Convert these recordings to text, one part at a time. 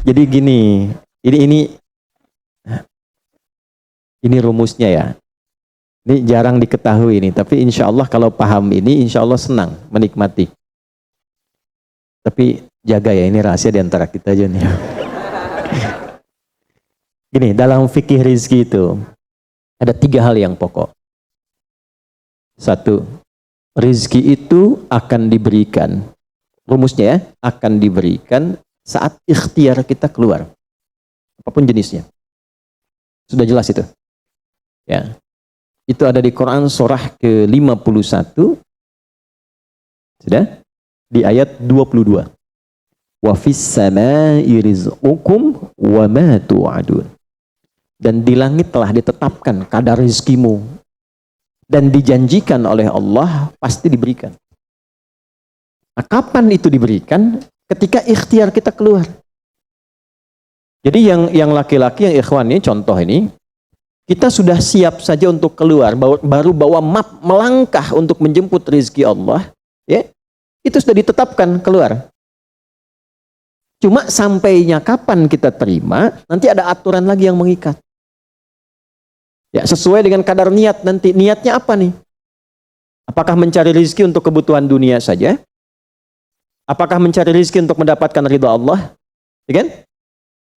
Jadi gini, ini ini rumusnya ya. Ini jarang diketahui ini, tapi insya Allah kalau paham ini, insya Allah senang menikmati. Tapi jaga ya, ini rahasia di antara kita aja nih. Gini, dalam fikih rizki itu ada 3 hal yang pokok. 1, rizki itu akan diberikan, rumusnya ya, akan diberikan saat ikhtiar kita keluar, apapun jenisnya. Sudah jelas itu? Ya. Itu ada di Quran surah ke-51. Sudah? Di ayat 22. Wa fis samaa'i rizqukum wa ma tu'adun. Dan di langit telah ditetapkan kadar rezekimu dan dijanjikan oleh Allah pasti diberikan. Nah, kapan itu diberikan? Ketika ikhtiar kita keluar. Jadi yang laki-laki, yang ikhwan ini, contoh ini, kita sudah siap saja untuk keluar, baru bawa map melangkah untuk menjemput rezeki Allah, ya, itu sudah ditetapkan keluar. Cuma sampainya kapan kita terima, nanti ada aturan lagi yang mengikat. Ya, sesuai dengan kadar niat nanti. Niatnya apa nih? Apakah mencari rezeki untuk kebutuhan dunia saja? Apakah mencari rezeki untuk mendapatkan ridha Allah? Ya kan?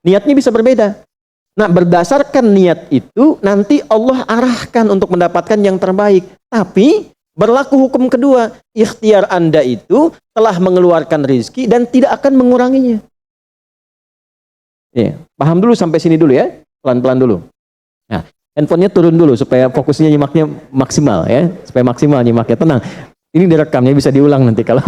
Niatnya bisa berbeda. Nah, berdasarkan niat itu, nanti Allah arahkan untuk mendapatkan yang terbaik. Tapi, berlaku hukum kedua. Ikhtiar Anda itu telah mengeluarkan rezeki dan tidak akan menguranginya. Ya, paham dulu sampai sini dulu ya. Pelan-pelan dulu. Nah, handphonenya turun dulu supaya fokusnya nyimaknya maksimal ya. Supaya maksimal nyimaknya. Tenang. Ini direkamnya bisa diulang nanti kalau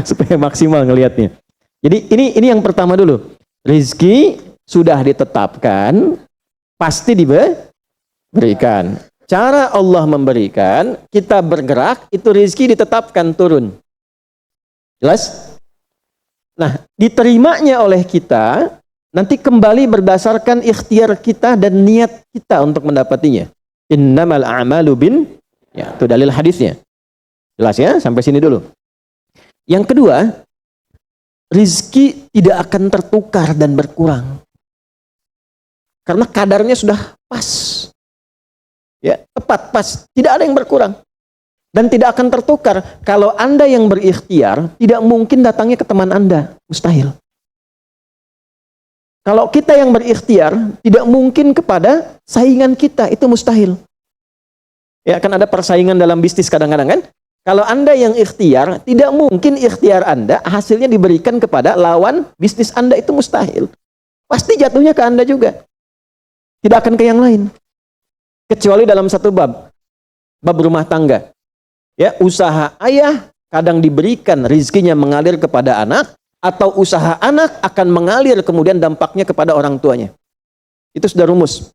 supaya maksimal ngelihatnya. Jadi, ini yang pertama dulu. Rezeki sudah ditetapkan, pasti diberikan. Cara Allah memberikan, kita bergerak, itu rezeki ditetapkan turun. Jelas? Nah, diterimanya oleh kita, nanti kembali berdasarkan ikhtiar kita dan niat kita untuk mendapatinya. Innamal a'malu ya, itu dalil hadisnya. Jelas ya? Sampai sini dulu. Yang kedua, rezeki tidak akan tertukar dan berkurang. Karena kadarnya sudah pas. Ya, tepat, pas. Tidak ada yang berkurang. Dan tidak akan tertukar. Kalau Anda yang berikhtiar, tidak mungkin datangnya ke teman Anda. Mustahil. Kalau kita yang berikhtiar, tidak mungkin kepada saingan kita. Itu mustahil. Ya, kan ada persaingan dalam bisnis kadang-kadang kan? Kalau Anda yang ikhtiar, tidak mungkin ikhtiar Anda hasilnya diberikan kepada lawan bisnis Anda. Itu mustahil. Pasti jatuhnya ke Anda juga. Tidak akan ke yang lain. Kecuali dalam satu bab rumah tangga. Ya, usaha ayah kadang diberikan rezekinya mengalir kepada anak, atau usaha anak akan mengalir kemudian dampaknya kepada orang tuanya. Itu sudah rumus.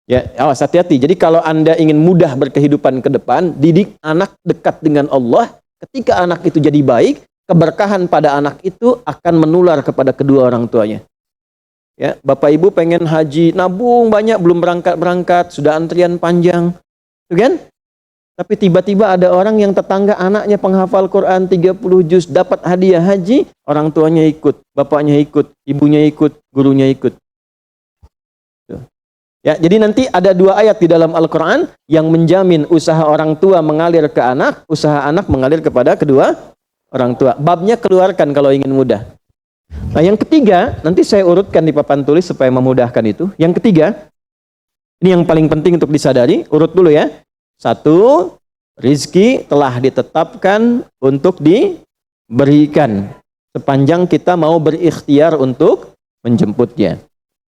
Ya, awas hati-hati. Jadi kalau Anda ingin mudah berkehidupan ke depan, didik anak dekat dengan Allah. Ketika anak itu jadi baik, keberkahan pada anak itu akan menular kepada kedua orang tuanya. Ya, Bapak Ibu pengen haji, nabung banyak, belum berangkat, sudah antrian panjang. Tuh kan? Tapi tiba-tiba ada orang yang tetangga anaknya penghafal Quran 30 juz, dapat hadiah haji, orang tuanya ikut, bapaknya ikut, ibunya ikut, gurunya ikut. Tuh. Ya, jadi nanti ada 2 ayat di dalam Al-Quran yang menjamin usaha orang tua mengalir ke anak, usaha anak mengalir kepada kedua orang tua. Babnya keluarkan kalau ingin mudah. Nah, yang ketiga, nanti saya urutkan di papan tulis supaya memudahkan itu. Yang ketiga, ini yang paling penting untuk disadari, urut dulu ya. 1, rizki telah ditetapkan untuk diberikan sepanjang kita mau berikhtiar untuk menjemputnya.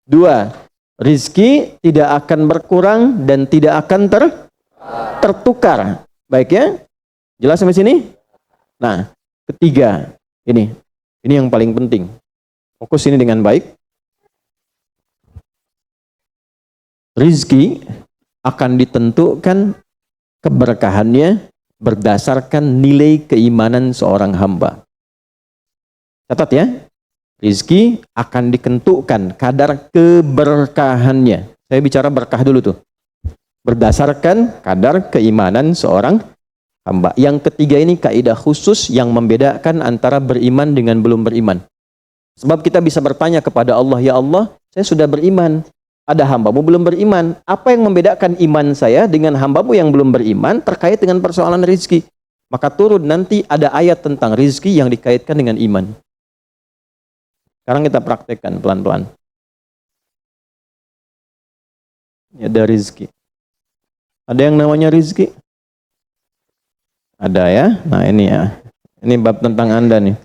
2, rizki tidak akan berkurang dan tidak akan tertukar. Baik ya? Jelas sampai sini? Nah, ketiga, ini yang paling penting. Fokus ini dengan baik. Rizki akan ditentukan keberkahannya berdasarkan nilai keimanan seorang hamba. Catat ya. Rizki akan ditentukan kadar keberkahannya. Saya bicara berkah dulu tuh. Berdasarkan kadar keimanan seorang hamba. Yang ketiga ini kaidah khusus yang membedakan antara beriman dengan belum beriman. Sebab kita bisa bertanya kepada Allah, ya Allah, saya sudah beriman. Ada hambamu belum beriman. Apa yang membedakan iman saya dengan hambamu yang belum beriman terkait dengan persoalan rizki? Maka turun nanti ada ayat tentang rizki yang dikaitkan dengan iman. Sekarang kita praktekkan pelan-pelan. Ada rizki. Ada yang namanya rizki? Ada ya? Nah ini ya. Ini bab tentang Anda nih.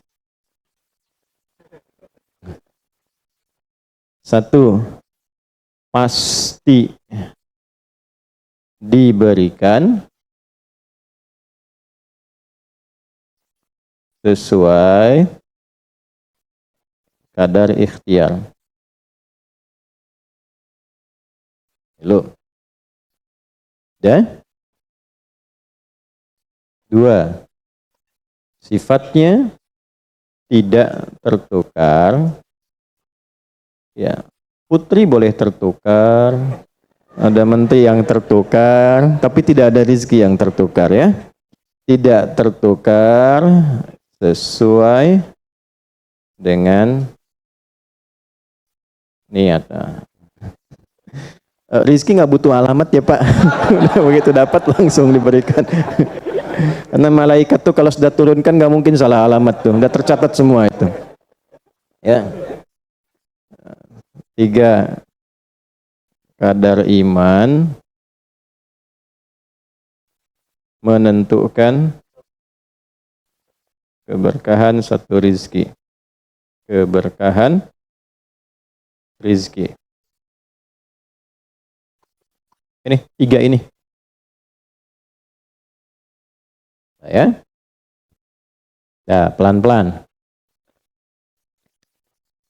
1. Pasti diberikan sesuai kadar ikhtiar. Loh. Dan 2. Sifatnya tidak tertukar. Ya, putri boleh tertukar, ada menteri yang tertukar, tapi tidak ada rezeki yang tertukar ya. Tidak tertukar sesuai dengan niat. Rizki nggak butuh alamat ya Pak. Begitu dapat langsung diberikan. Karena malaikat tuh kalau sudah turunkan nggak mungkin salah alamat tuh, udah tercatat semua itu. Ya. 3. Kadar iman menentukan keberkahan satu rizki. Keberkahan rizki. Ini 3 ini. Ya. Nah, pelan-pelan.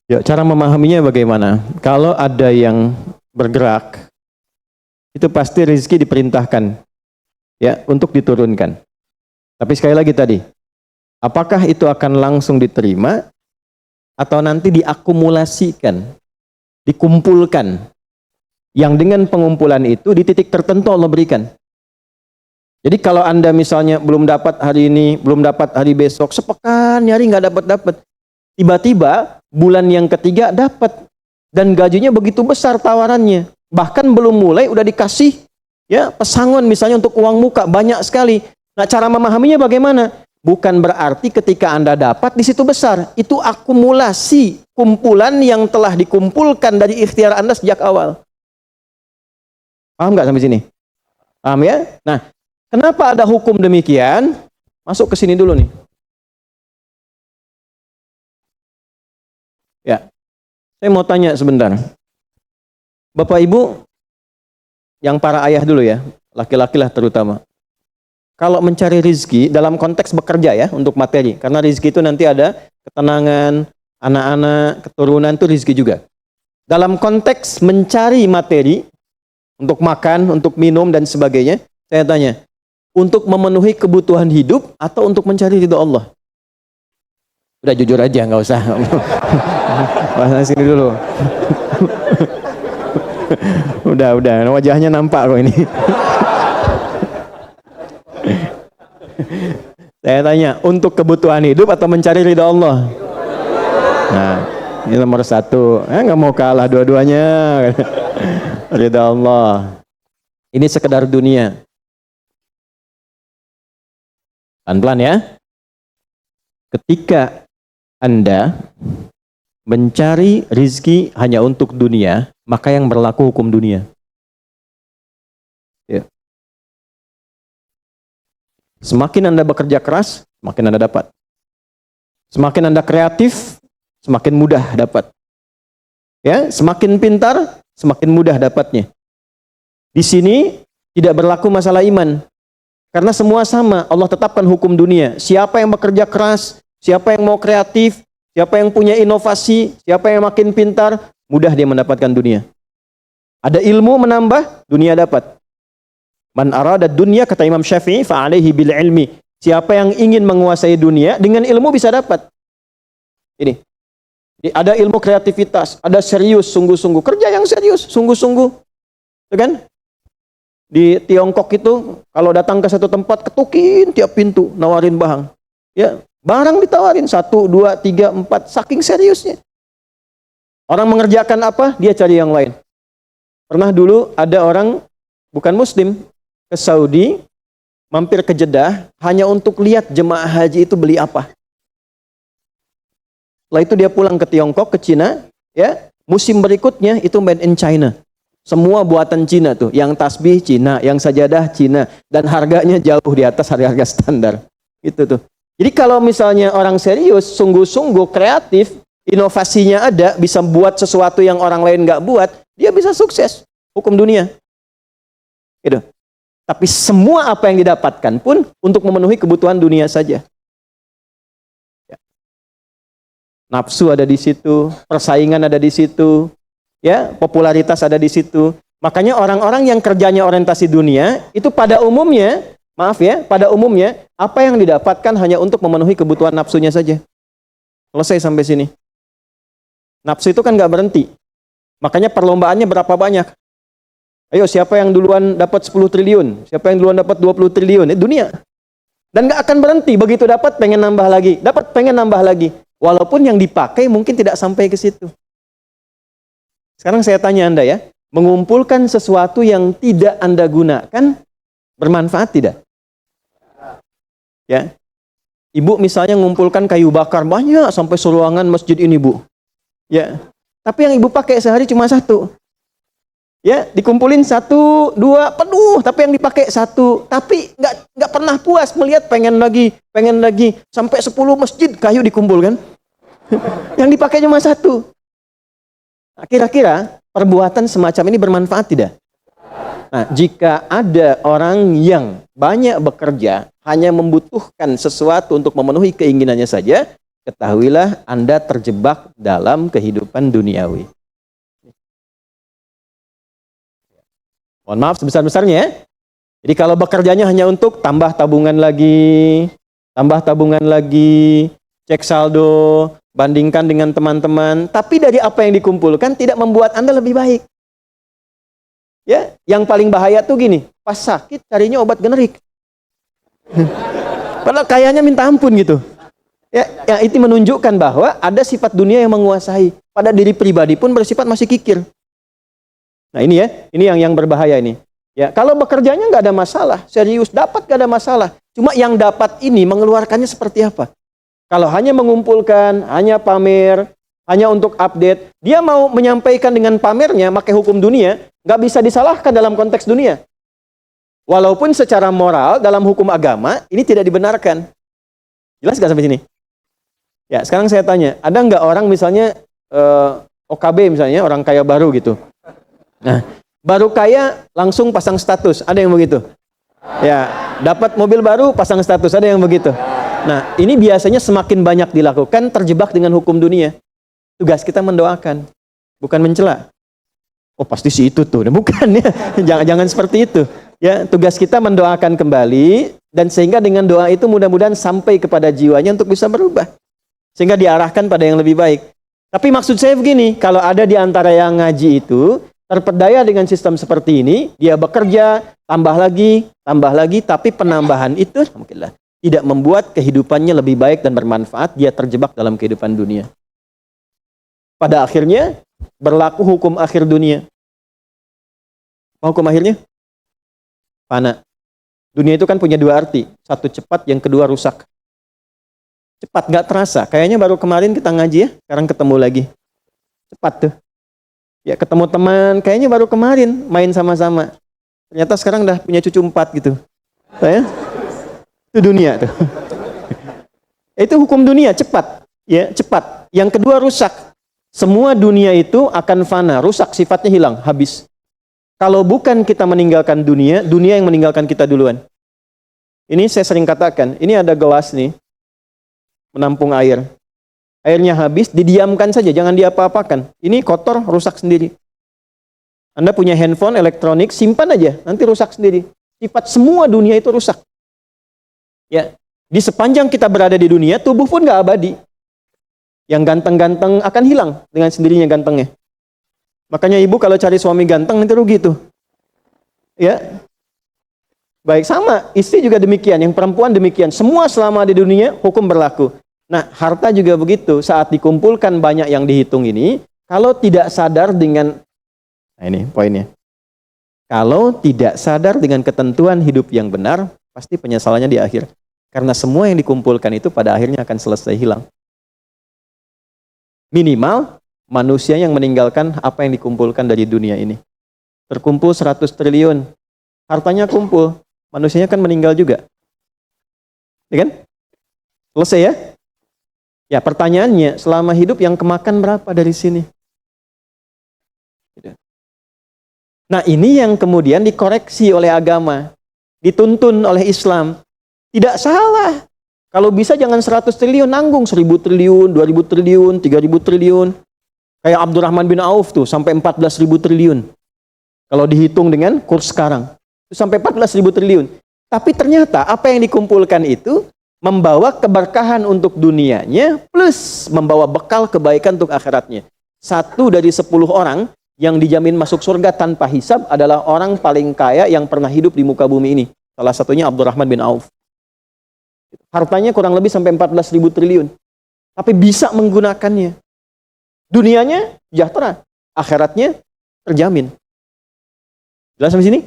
Ya, cara memahaminya bagaimana? Kalau ada yang bergerak, itu pasti rezeki diperintahkan ya untuk diturunkan. Tapi sekali lagi tadi, apakah itu akan langsung diterima atau nanti diakumulasikan, dikumpulkan? Yang dengan pengumpulan itu di titik tertentu Allah berikan. Jadi kalau Anda misalnya belum dapat hari ini, belum dapat hari besok, sepekan nyari nggak dapat. Tiba-tiba bulan yang ketiga dapat dan gajinya begitu besar tawarannya. Bahkan belum mulai udah dikasih ya pesangon misalnya untuk uang muka banyak sekali. Nah, cara memahaminya bagaimana? Bukan berarti ketika Anda dapat di situ besar. Itu akumulasi kumpulan yang telah dikumpulkan dari ikhtiar Anda sejak awal. Paham nggak sampai sini? Paham ya? Nah, kenapa ada hukum demikian? Masuk ke sini dulu nih. Ya, saya mau tanya sebentar. Bapak Ibu, yang para ayah dulu ya, laki-laki lah terutama. Kalau mencari rizki dalam konteks bekerja ya, untuk materi. Karena rizki itu nanti ada ketenangan, anak-anak, keturunan itu rizki juga. Dalam konteks mencari materi, untuk makan, untuk minum, dan sebagainya, saya tanya, untuk memenuhi kebutuhan hidup atau untuk mencari ridho Allah? Udah jujur aja, nggak usah. Bahas sini dulu. udah, wajahnya nampak kok ini. Saya tanya, untuk kebutuhan hidup atau mencari ridho Allah? Nah, ini nomor 1. Nggak mau kalah dua-duanya. Ridha Allah. Ini sekedar dunia. Pelan-pelan ya. Ketika Anda mencari rizki hanya untuk dunia, maka yang berlaku hukum dunia. Ya. Semakin Anda bekerja keras, semakin Anda dapat. Semakin Anda kreatif, semakin mudah dapat. Ya, semakin pintar, semakin mudah dapatnya. Di sini tidak berlaku masalah iman. Karena semua sama, Allah tetapkan hukum dunia. Siapa yang bekerja keras, siapa yang mau kreatif, siapa yang punya inovasi, siapa yang makin pintar, mudah dia mendapatkan dunia. Ada ilmu menambah, dunia dapat. Man arada dunya, kata Imam Syafi'i, fa'alaihi bil ilmi. Siapa yang ingin menguasai dunia, dengan ilmu bisa dapat. Ini. Ada ilmu kreativitas, ada serius, sungguh-sungguh. Kerja yang serius, sungguh-sungguh. Itu kan? Di Tiongkok itu, kalau datang ke satu tempat, ketukin tiap pintu, nawarin barang. Ya, barang ditawarin, 1, 2, 3, 4, saking seriusnya. Orang mengerjakan apa, dia cari yang lain. Pernah dulu ada orang bukan muslim ke Saudi, mampir ke Jeddah hanya untuk lihat jemaah haji itu beli apa. Setelah itu dia pulang ke Tiongkok, ke Cina, ya. Musim berikutnya itu made in China. Semua buatan Cina tuh, yang tasbih Cina, yang sajadah Cina, dan harganya jauh di atas harga-harga standar. Itu tuh. Jadi kalau misalnya orang serius, sungguh-sungguh kreatif, inovasinya ada, bisa buat sesuatu yang orang lain nggak buat, dia bisa sukses. Hukum dunia. Gitu. Tapi semua apa yang didapatkan pun untuk memenuhi kebutuhan dunia saja. Ya. Nafsu ada di situ, persaingan ada di situ, ya, popularitas ada di situ. Makanya orang-orang yang kerjanya orientasi dunia, itu pada umumnya, maaf ya, pada umumnya, apa yang didapatkan hanya untuk memenuhi kebutuhan nafsunya saja. Selesai sampai sini. Nafsu itu kan nggak berhenti. Makanya perlombaannya berapa banyak? Ayo, siapa yang duluan dapat 10 triliun? Siapa yang duluan dapat 20 triliun? Dunia. Dan nggak akan berhenti. Begitu dapat, pengen nambah lagi. Dapat, pengen nambah lagi. Walaupun yang dipakai mungkin tidak sampai ke situ. Sekarang saya tanya Anda ya, mengumpulkan sesuatu yang tidak Anda gunakan, bermanfaat tidak? Ya. Ibu misalnya mengumpulkan kayu bakar banyak sampai seruangan masjid ini, Bu. Ya. Tapi yang ibu pakai sehari cuma satu. Ya, dikumpulin 1, 2, penuh, tapi yang dipakai 1. Tapi nggak pernah puas melihat pengen lagi, sampai 10 masjid kayu dikumpulkan. Yang dipakai cuma 1. Nah, kira-kira perbuatan semacam ini bermanfaat tidak? Nah, jika ada orang yang banyak bekerja, hanya membutuhkan sesuatu untuk memenuhi keinginannya saja, ketahuilah Anda terjebak dalam kehidupan duniawi. Mohon maaf sebesar-besarnya ya. Jadi kalau bekerjanya hanya untuk tambah tabungan lagi, cek saldo, bandingkan dengan teman-teman, tapi dari apa yang dikumpulkan tidak membuat Anda lebih baik. Ya, yang paling bahaya tuh gini, pas sakit carinya obat generik. Padahal kayaknya minta ampun gitu. Ya, itu menunjukkan bahwa ada sifat dunia yang menguasai. Pada diri pribadi pun bersifat masih kikir. Nah ini ya, ini yang berbahaya ini. Ya, kalau bekerjanya nggak ada masalah, serius dapat nggak ada masalah. Cuma yang dapat ini mengeluarkannya seperti apa? Kalau hanya mengumpulkan, hanya pamer, hanya untuk update, dia mau menyampaikan dengan pamernya, pakai hukum dunia, nggak bisa disalahkan dalam konteks dunia. Walaupun secara moral dalam hukum agama ini tidak dibenarkan. Jelas nggak sampai sini? Ya, sekarang saya tanya, ada nggak orang misalnya OKB misalnya, orang kaya baru gitu. Nah, baru kaya langsung pasang status, ada yang begitu. Ya, dapat mobil baru pasang status, ada yang begitu. Nah, ini biasanya semakin banyak dilakukan terjebak dengan hukum dunia. Tugas kita mendoakan, bukan mencela. Oh, pasti si itu tuh, bukan ya. Jangan seperti itu. Ya, tugas kita mendoakan kembali dan sehingga dengan doa itu mudah-mudahan sampai kepada jiwanya untuk bisa berubah. Sehingga diarahkan pada yang lebih baik. Tapi maksud saya begini, kalau ada di antara yang ngaji itu terpedaya dengan sistem seperti ini, dia bekerja, tambah lagi, tapi penambahan itu alhamdulillah tidak membuat kehidupannya lebih baik dan bermanfaat, dia terjebak dalam kehidupan dunia. Pada akhirnya, berlaku hukum akhir dunia. Apa hukum akhirnya? Fana. Dunia itu kan punya 2 arti, satu cepat, yang kedua rusak. Cepat, nggak terasa, kayaknya baru kemarin kita ngaji ya, sekarang ketemu lagi. Cepat tuh. Ya ketemu teman, kayaknya baru kemarin main sama-sama. Ternyata sekarang udah punya cucu 4 gitu. Ya? Itu dunia tuh. Itu hukum dunia, cepat. Ya, cepat. Yang kedua rusak. Semua dunia itu akan fana, rusak, sifatnya hilang, habis. Kalau bukan kita meninggalkan dunia, dunia yang meninggalkan kita duluan. Ini saya sering katakan, ini ada gelas nih, menampung air. Airnya habis, didiamkan saja, jangan diapa-apakan. Ini kotor, rusak sendiri. Anda punya handphone, elektronik, simpan aja, nanti rusak sendiri. Sifat semua dunia itu rusak. Ya, di sepanjang kita berada di dunia, tubuh pun nggak abadi. Yang ganteng-ganteng akan hilang dengan sendirinya gantengnya. Makanya ibu kalau cari suami ganteng nanti rugi tuh. Ya, baik sama, istri juga demikian, yang perempuan demikian. Semua selama di dunia hukum berlaku. Nah, harta juga begitu. Saat dikumpulkan banyak yang dihitung ini, Kalau tidak sadar dengan, nah ini poinnya. Kalau tidak sadar dengan ketentuan hidup yang benar, pasti penyesalannya di akhir. Karena semua yang dikumpulkan itu pada akhirnya akan selesai hilang. Minimal manusia yang meninggalkan apa yang dikumpulkan dari dunia ini. Terkumpul 100 triliun. Hartanya kumpul, manusianya kan meninggal juga. Ya kan? Selesai ya? Ya, pertanyaannya, selama hidup yang kemakan berapa dari sini? Nah, ini yang kemudian dikoreksi oleh agama, dituntun oleh Islam. Tidak salah. Kalau bisa jangan 100 triliun, nanggung 1000 triliun, 2000 triliun, 3000 triliun. Kayak Abdurrahman bin Auf tuh, sampai 14.000 triliun. Kalau dihitung dengan kurs sekarang, itu sampai 14.000 triliun. Tapi ternyata apa yang dikumpulkan itu membawa keberkahan untuk dunianya, plus membawa bekal kebaikan untuk akhiratnya. 1 dari 10 orang yang dijamin masuk surga tanpa hisab adalah orang paling kaya yang pernah hidup di muka bumi ini. Salah satunya Abdurrahman bin Auf. Hartanya kurang lebih sampai 14.000 triliun. Tapi bisa menggunakannya. Dunianya sejahtera, akhiratnya terjamin. Jelas sampai sini?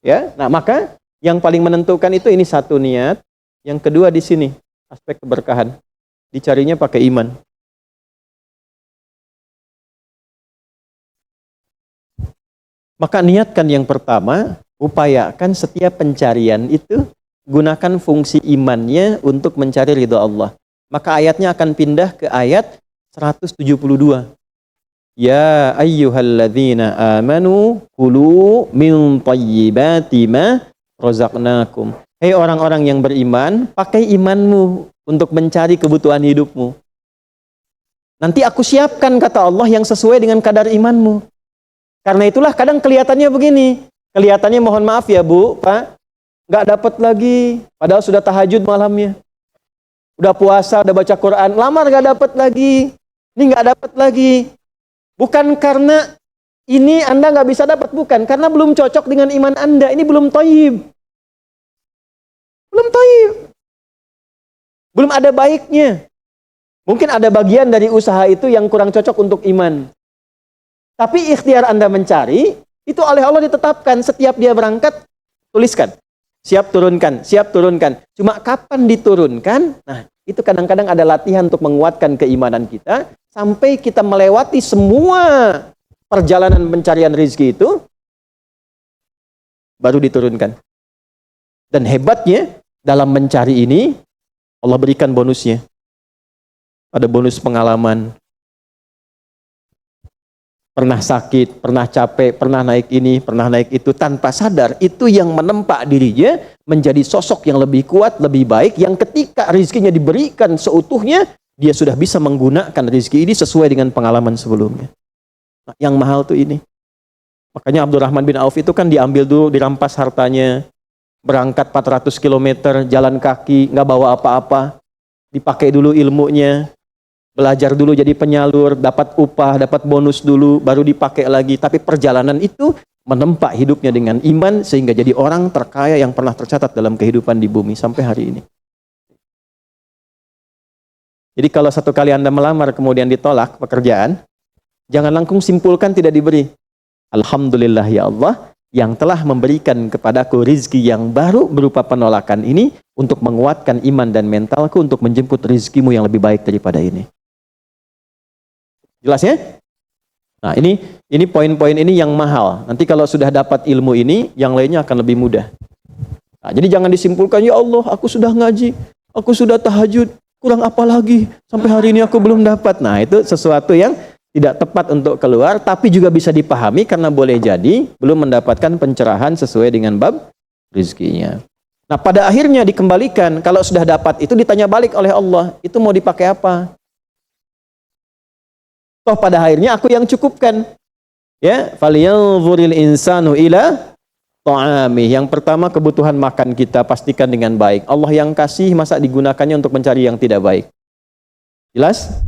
Ya. Nah, maka yang paling menentukan itu ini satu, niat. Yang kedua di sini, aspek keberkahan. Dicarinya pakai iman. Maka niatkan yang pertama, upayakan setiap pencarian itu gunakan fungsi imannya untuk mencari ridha Allah. Maka ayatnya akan pindah ke ayat 172. Ya ayyuhalladzina amanu kulu min thayyibati ma razaqnakum. Hei orang-orang yang beriman, pakai imanmu untuk mencari kebutuhan hidupmu. Nanti aku siapkan, kata Allah, yang sesuai dengan kadar imanmu. Karena itulah kadang kelihatannya begini. Kelihatannya, mohon maaf ya Bu, Pak, nggak dapat lagi. Padahal sudah tahajud malamnya. Udah puasa, udah baca Quran, lamar nggak dapat lagi. Ini nggak dapat lagi. Bukan karena ini Anda nggak bisa dapat, bukan. Karena belum cocok dengan iman Anda. Ini belum thayyib. Belum thayyib. Belum ada baiknya. Mungkin ada bagian dari usaha itu yang kurang cocok untuk iman. Tapi ikhtiar Anda mencari, itu oleh Allah ditetapkan. Setiap dia berangkat, tuliskan. Siap turunkan, siap turunkan. Cuma kapan diturunkan? Nah, itu kadang-kadang ada latihan untuk menguatkan keimanan kita. Sampai kita melewati semua perjalanan pencarian rezeki itu, baru diturunkan. Dan hebatnya, dalam mencari ini, Allah berikan bonusnya. Ada bonus pengalaman. Pernah sakit, pernah capek, pernah naik ini, pernah naik itu, tanpa sadar, itu yang menempa dirinya menjadi sosok yang lebih kuat, lebih baik, yang ketika rezekinya diberikan seutuhnya, dia sudah bisa menggunakan rezeki ini sesuai dengan pengalaman sebelumnya. Nah, yang mahal tuh ini. Makanya Abdurrahman bin Auf itu kan diambil dulu, dirampas hartanya, berangkat 400 km, jalan kaki, nggak bawa apa-apa, dipakai dulu ilmunya, belajar dulu jadi penyalur, dapat upah, dapat bonus dulu, baru dipakai lagi. Tapi perjalanan itu menempa hidupnya dengan iman, sehingga jadi orang terkaya yang pernah tercatat dalam kehidupan di bumi sampai hari ini. Jadi kalau satu kali Anda melamar kemudian ditolak pekerjaan, jangan langsung simpulkan tidak diberi. Alhamdulillah ya Allah, yang telah memberikan kepadaku rizki yang baru berupa penolakan ini untuk menguatkan iman dan mentalku untuk menjemput rizkimu yang lebih baik daripada ini. Jelas ya? Nah, ini poin-poin ini yang mahal. Nanti kalau sudah dapat ilmu ini, yang lainnya akan lebih mudah. Nah, jadi jangan disimpulkan, ya Allah, aku sudah ngaji, aku sudah tahajud, kurang apa lagi? Sampai hari ini aku belum dapat. Nah, itu sesuatu yang tidak tepat untuk keluar, tapi juga bisa dipahami karena boleh jadi belum mendapatkan pencerahan sesuai dengan bab rezekinya. Nah, pada akhirnya dikembalikan, kalau sudah dapat itu ditanya balik oleh Allah, itu mau dipakai apa? Toh pada akhirnya aku yang cukupkan. Ya, falyanzuril insanu ila ta'ami. Yang pertama, kebutuhan makan kita pastikan dengan baik. Allah yang kasih, masa digunakannya untuk mencari yang tidak baik? Jelas?